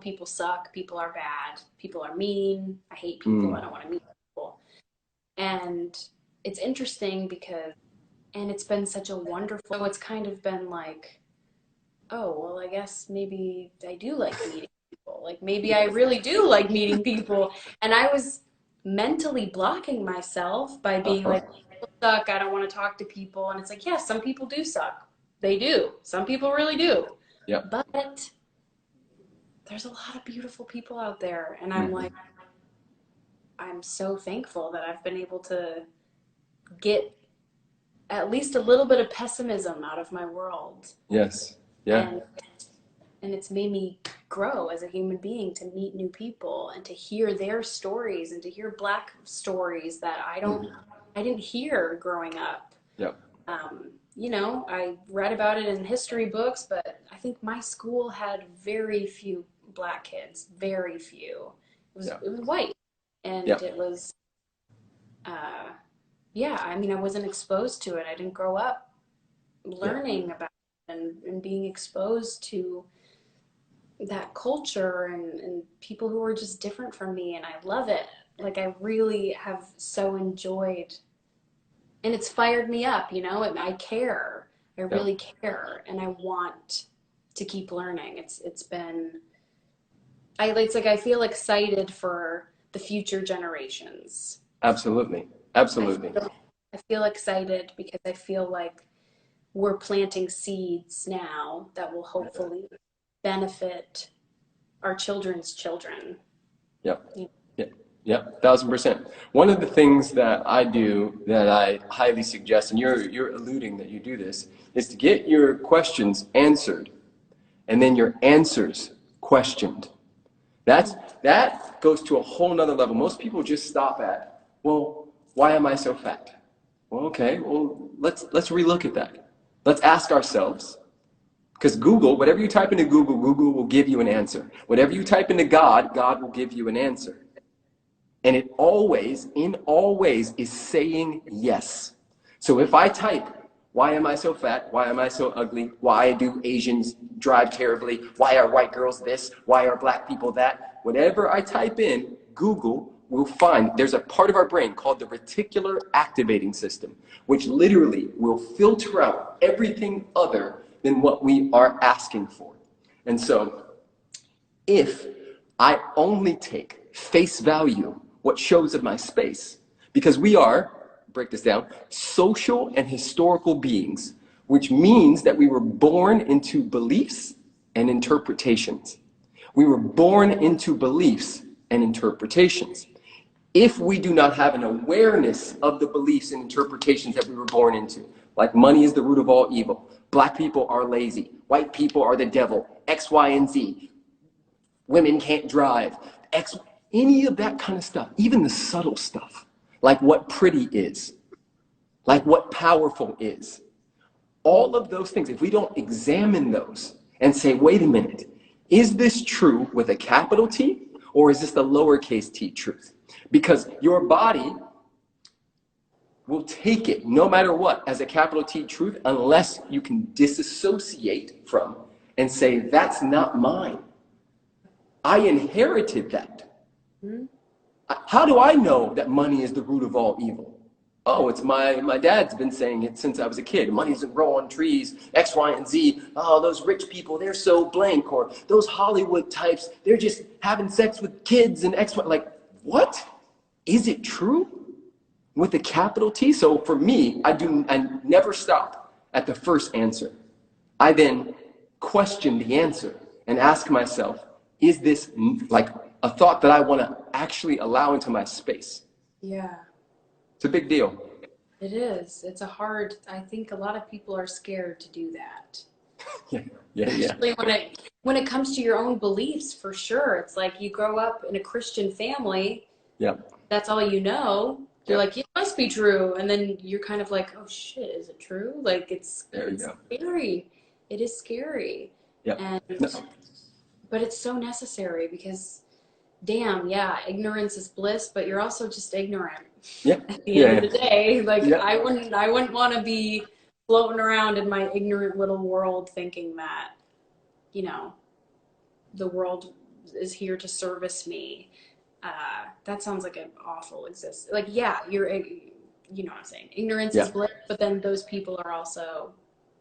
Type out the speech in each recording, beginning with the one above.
People suck, people are bad, people are mean, I hate people, I Mm. don't want to meet people. And it's interesting because, and it's been such a wonderful, so it's kind of been like, oh, well, I guess maybe I do like meeting people. Like maybe I really do like meeting people. And I was mentally blocking myself by being Uh-huh. like, people suck, I don't want to talk to people. And it's like, yeah, some people do suck. They do. Some people really do. Yep. But there's a lot of beautiful people out there. And I'm Hmm. like, I'm so thankful that I've been able to get at least a little bit of pessimism out of my world. Yes. Yeah. And it's made me grow as a human being to meet new people and to hear their stories and to hear black stories that Hmm. I didn't hear growing up. Yep. I read about it in history books, but I think my school had very few black kids, very few. Yep. It was white, and Yep. it was uh, yeah. I mean, I wasn't exposed to it. I didn't grow up Yep. learning about it and being exposed to that culture and people who are just different from me, and I love it. Like I really have so enjoyed, and it's fired me up, and I care. I Yep. really care, and I want to keep learning. It's been it's like I feel excited for the future generations. Absolutely. I Absolutely. feel I feel excited because I feel like we're planting seeds now that will hopefully benefit our children's children. Yep. Yep. Yep. 1,000%. One of the things that I do that I highly suggest, and you're alluding that you do this, is to get your questions answered and then your answers questioned. That goes to a whole nother level. Most people just stop at, well, why am I so fat? Well, okay, well, let's relook at that. Let's ask ourselves, because Google, whatever you type into Google, Google will give you an answer. Whatever you type into God, God will give you an answer. And it always, in all ways, is saying yes. So if I type, why am I so fat? Why am I so ugly? Why do Asians drive terribly? Why are white girls this? Why are black people that? Whatever I type in, Google will find there's a part of our brain called the reticular activating system, which literally will filter out everything other than what we are asking for. And so if I only take face value what shows of my space, because we are, break this down, social and historical beings, which means that we were born into beliefs and interpretations. We were born into beliefs and interpretations. If we do not have an awareness of the beliefs and interpretations that we were born into, like money is the root of all evil, black people are lazy, white people are the devil, X, Y, and Z, women can't drive, X, any of that kind of stuff, even the subtle stuff, like what pretty is, like what powerful is. All of those things, if we don't examine those and say, wait a minute, is this true with a capital T or is this the lowercase t truth? Because your body will take it no matter what as a capital T truth unless you can disassociate from and say, that's not mine. I inherited that. Mm-hmm. How do I know that money is the root of all evil? Oh, it's my dad's been saying it since I was a kid. Money doesn't grow on trees, X, Y, and Z. Oh, those rich people, they're so blank. Or those Hollywood types, they're just having sex with kids and X, Y. Like, what? Is it true? With a capital T? So for me, I never stop at the first answer. I then question the answer and ask myself, is this like a thought that I want to actually allow into my space? Yeah, It's a big deal. it is. I think a lot of people are scared to do that. Yeah, yeah, yeah, Especially when it comes to your own beliefs, for sure. It's like you grow up in a Christian family, yeah, that's all you know. You're yeah. like, it must be true. And then you're kind of like, oh shit, is it true? Like There you it's go. scary. It is scary. Yeah, no, And but it's so necessary because damn, yeah, ignorance is bliss, but you're also just ignorant yeah, at the end yeah, of the day. Like yeah, I wouldn't want to be floating around in my ignorant little world thinking that, you know, the world is here to service me. That sounds like an awful existence. Like, yeah, you know what I'm saying. Ignorance is Yeah, bliss, but then those people are also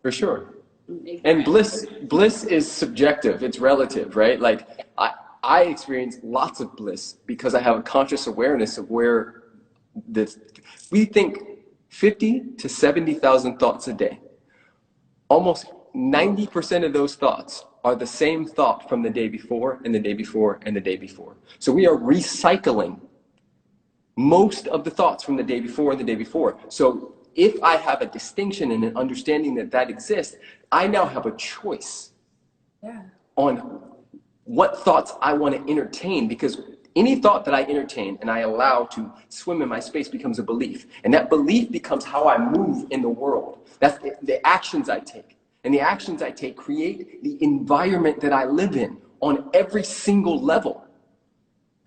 for sure. And ignorant. bliss is subjective. It's relative, right? Like I experience lots of bliss because I have a conscious awareness of where this, we think 50 to 70,000 thoughts a day. Almost 90% of those thoughts are the same thought from the day before and the day before and the day before. So we are recycling most of the thoughts from the day before and the day before. So if I have a distinction and an understanding that that exists, I now have a choice Yeah. on what thoughts I want to entertain, because any thought that I entertain and I allow to swim in my space becomes a belief. And that belief becomes how I move in the world. That's the actions I take. And the actions I take create the environment that I live in on every single level.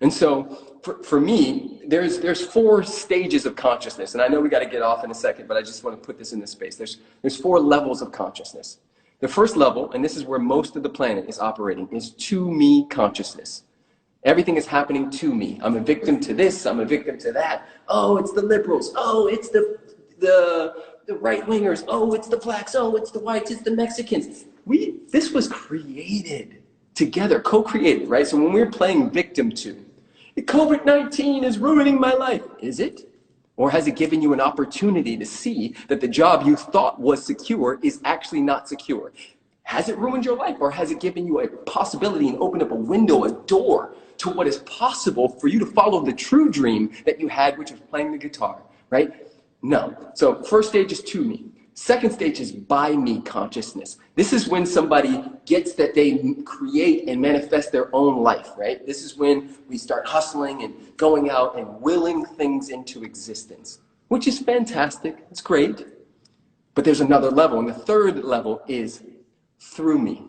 And so for me, there's 4 stages of consciousness. And I know we got to get off in a second, but I just want to put this in this space. There's 4 levels of consciousness. The first level, and this is where most of the planet is operating, is to me consciousness. Everything is happening to me. I'm a victim to this, I'm a victim to that. Oh, it's the liberals. Oh, it's the right-wingers. Oh, it's the blacks. Oh, it's the whites. It's the Mexicans. This was created together, co-created, right? So when we're playing victim to, COVID-19 is ruining my life. Is it? Or has it given you an opportunity to see that the job you thought was secure is actually not secure? Has it ruined your life, or has it given you a possibility and opened up a window, a door to what is possible for you to follow the true dream that you had, which was playing the guitar, right? No. So first stage is to me. Second stage is by me consciousness. This is when somebody gets that they create and manifest their own life, right? This is when we start hustling and going out and willing things into existence, which is fantastic. It's great. But there's another level, and the third level is through me.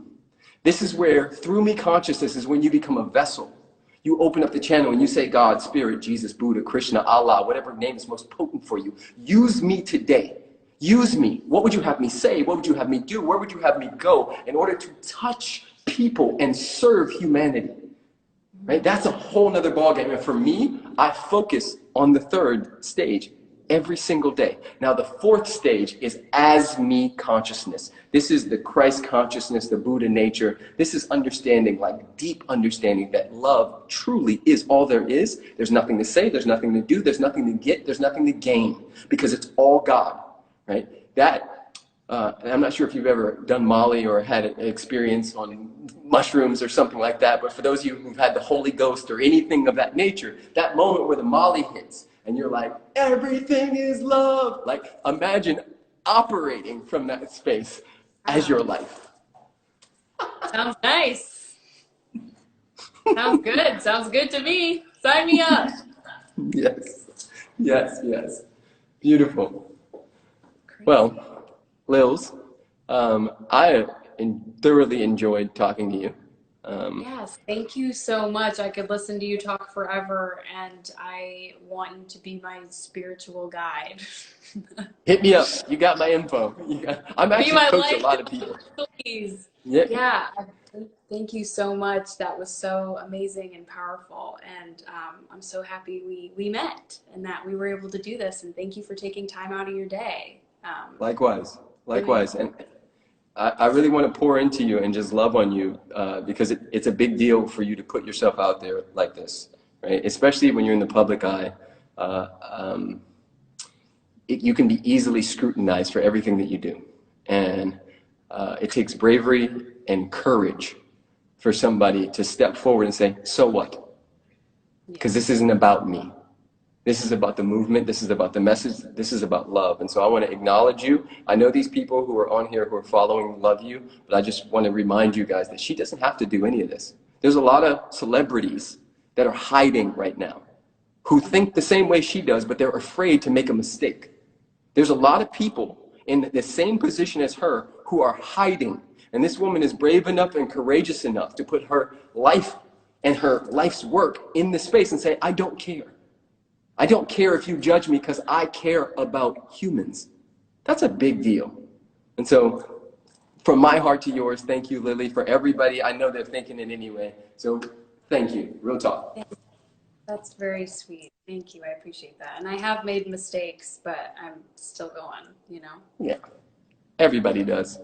This is where through me consciousness is when you become a vessel. You open up the channel and you say, God, Spirit, Jesus, Buddha, Krishna, Allah, whatever name is most potent for you. Use me today. Use me. What would you have me say? What would you have me do? Where would you have me go in order to touch people and serve humanity? Right? That's a whole nother ballgame. And for me, I focus on the third stage every single day. Now, the fourth stage is as me consciousness. This is the Christ consciousness, the Buddha nature. This is understanding, like deep understanding that love truly is all there is. There's nothing to say, there's nothing to do, there's nothing to get, there's nothing to gain, because it's all God, right? And I'm not sure if you've ever done Molly or had an experience on mushrooms or something like that, but for those of you who've had the Holy Ghost or anything of that nature, that moment where the Molly hits, and you're like, everything is love. Like, imagine operating from that space as your life. Sounds nice. Sounds good. Sounds good to me. Sign me up. Yes, yes, yes. Beautiful. Well, Lils, thoroughly enjoyed talking to you. Yes, thank you so much. I could listen to you talk forever, and I want you to be my spiritual guide. Hit me up. You got my info. I'm Be actually my coach a life lot of people. coach, please. Yeah. Yeah, thank you so much. That was so amazing and powerful, and I'm so happy we met and that we were able to do this. And thank you for taking time out of your day. Likewise. Really, Likewise. And I really want to pour into you and just love on you because it's a big deal for you to put yourself out there like this, right? Especially when you're in the public eye. You can be easily scrutinized for everything that you do. And it takes bravery and courage for somebody to step forward and say, so what? Because this isn't about me. This is about the movement. This is about the message. This is about love. And so I want to acknowledge you. I know these people who are on here who are following love you, but I just want to remind you guys that she doesn't have to do any of this. There's a lot of celebrities that are hiding right now who think the same way she does, but they're afraid to make a mistake. There's a lot of people in the same position as her who are hiding. And this woman is brave enough and courageous enough to put her life and her life's work in the space and say, I don't care. I don't care if you judge me because I care about humans. That's a big deal. And so from my heart to yours, thank you, Lily. For everybody, I know they're thinking it anyway. So Thank you. Real talk. That's very sweet. Thank you. I appreciate that. And I have made mistakes, but I'm still going, you know? Yeah, everybody does.